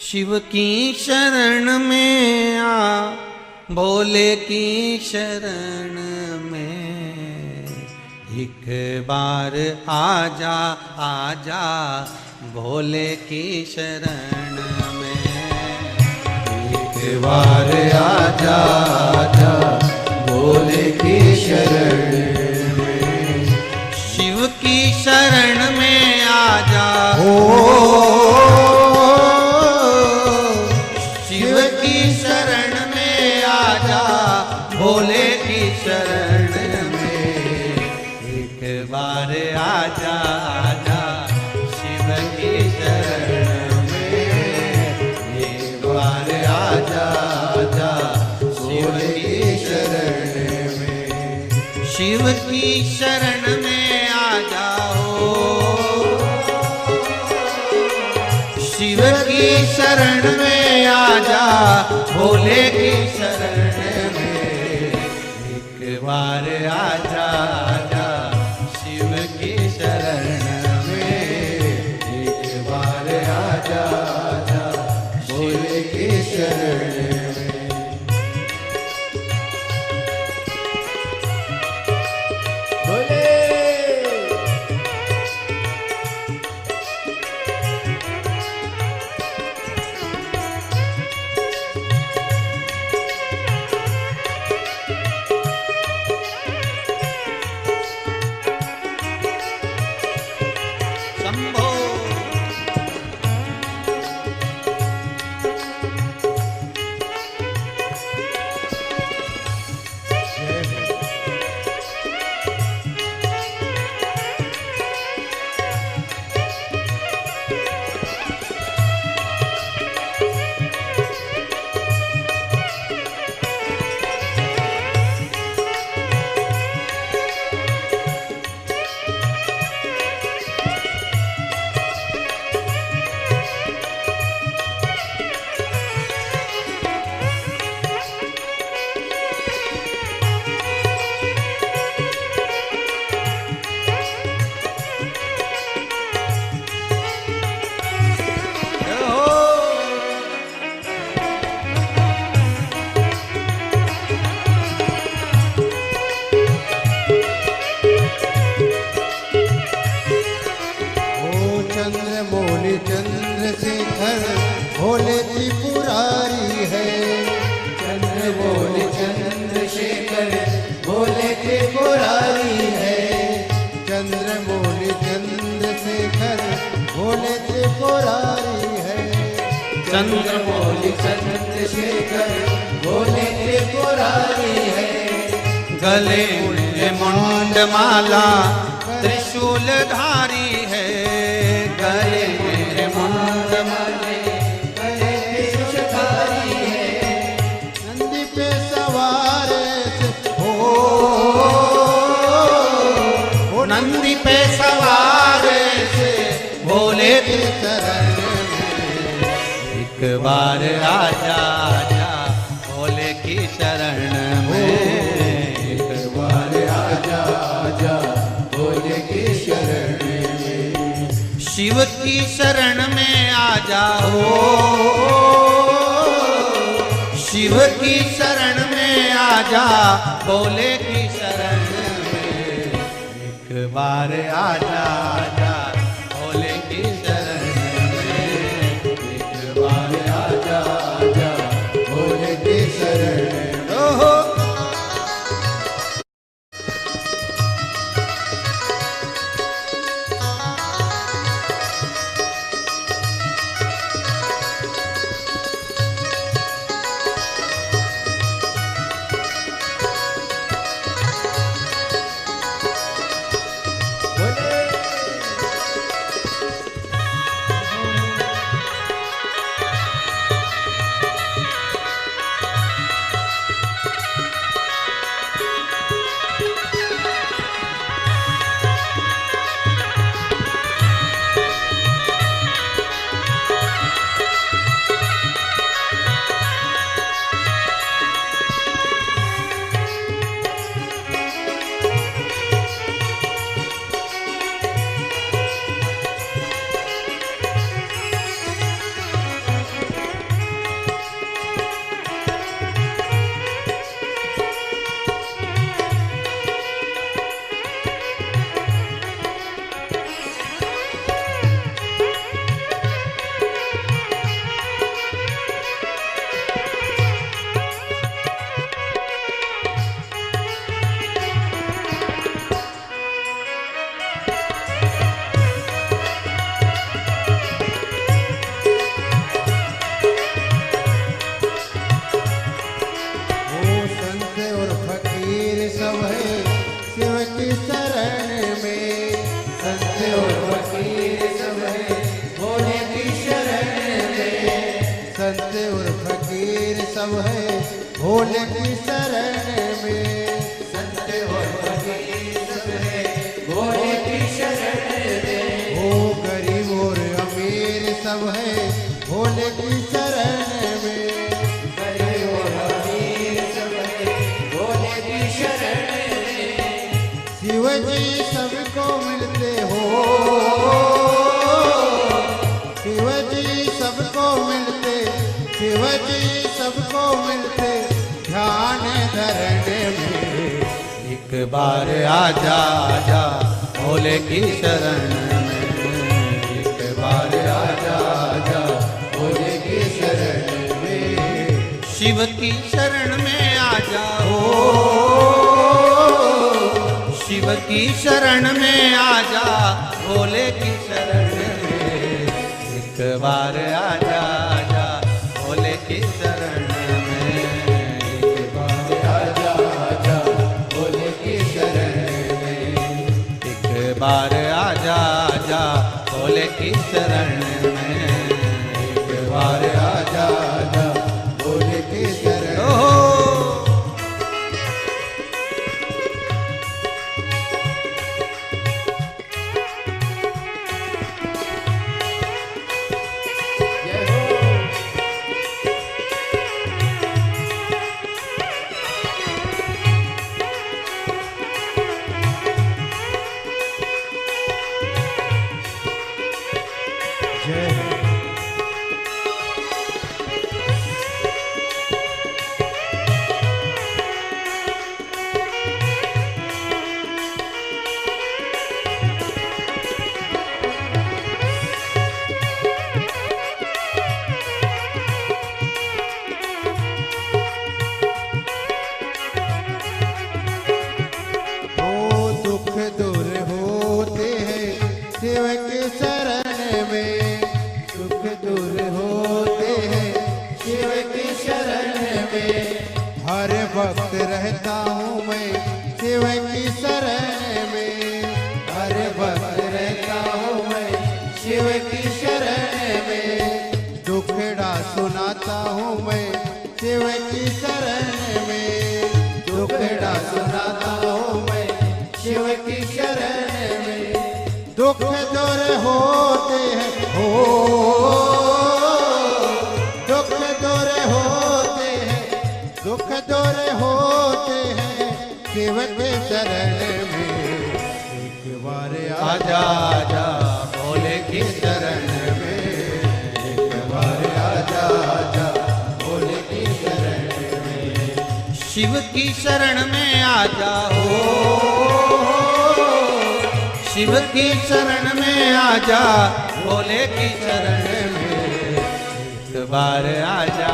शिव की शरण में आ, भोले की शरण में एक बार आजा आजा, भोले की शरण में एक बार आजा आजा, भोले की शरण में। शिव की शरण में आजा हो शिव की शरण में आजा, भोले की शरण में एक बार आजा आजा, शिव की शरण में एक बार आजा आजा, भोले की शरण में। शिव की शरण में आ जाओ, शिव की शरण में आजा, भोले की शरण में एक बार आजा आजा, शिव की शरण में एक बार आजा आजा, भोले की शरण में। भोले शंभो। चंद्रमौली चंद्रशेखर भोले त्रिपुरारी है। चंद्रमौली चंद्रशेखर भोले त्रिपुरारी है। चंद्रमौली चंद्रशेखर भोले त्रिपुरारी है। चंद्रमौली चंद्रशेखर भोले त्रिपुरारी है। गले में मुंड माला त्रिशूल धारी है, गले में मुंड माले गले त्रिशूल धारी है। नंदी पे सवार हो नंदी पे सवार से भोले की शरण एक बार आजा आजा, भोले की शरण में एक बार आजा आजा, भोले की शरण में। शिव की शरण में आ जाओ, शिव की शरण में आजा, भोले की शरण में एक बार आजा आजा, भोले की शरण में एक बार आजा आजा, भोले की शरण में। ओहो। संत और फकीर सब है भोले की शरण में। संत और फकीर सब है भोले की शरण में। ओ गरीब और अमीर सब है भोले की शरण में। गरीब और अमीर सब है भोले की शरण में। शिव जी सबको मिलते हो, शिव जी सबको मिलते, शिव जी सबको मिलते ध्यान धरने में। एक बार आजा आजा भोले की शरण में। एक बार आजा आजा भोले की शरण में। शिव की शरण में आ जाओ, शिव की शरण में आ जा भोले की शरण में। एक बार आजा आजा भोले की शरण में। एक बार आजा आजा भोले की शरण में। एक बार आजा आजा भोले की शरण में। एक बार आजा आजा भोले की शरण में। ओहो जय हो। दुख दूर होते हैं शिव के शरण में। दुख दूर होते हैं शिव के शरण में। हर वक्त रहता हूँ मैं शिव की शरण में। हर वक्त रहता हूँ मैं शिव की शरण में। दुखड़ा सुनाता हूँ मैं शिव की शरण में। दुखड़ा सुनाता हूँ मैं शिव की शरण में। दुख दूर होते हैं हो, दुख दूर होते हैं, दुख दूर होते हैं शिव के शरण में। एक बार आजा आजा भोले की शरण में। एक बार आजा आजा भोले की शरण में। शिव की शरण में आ जाओ, शिव की शरण में आ जा भोले की शरण में। एक बार आजा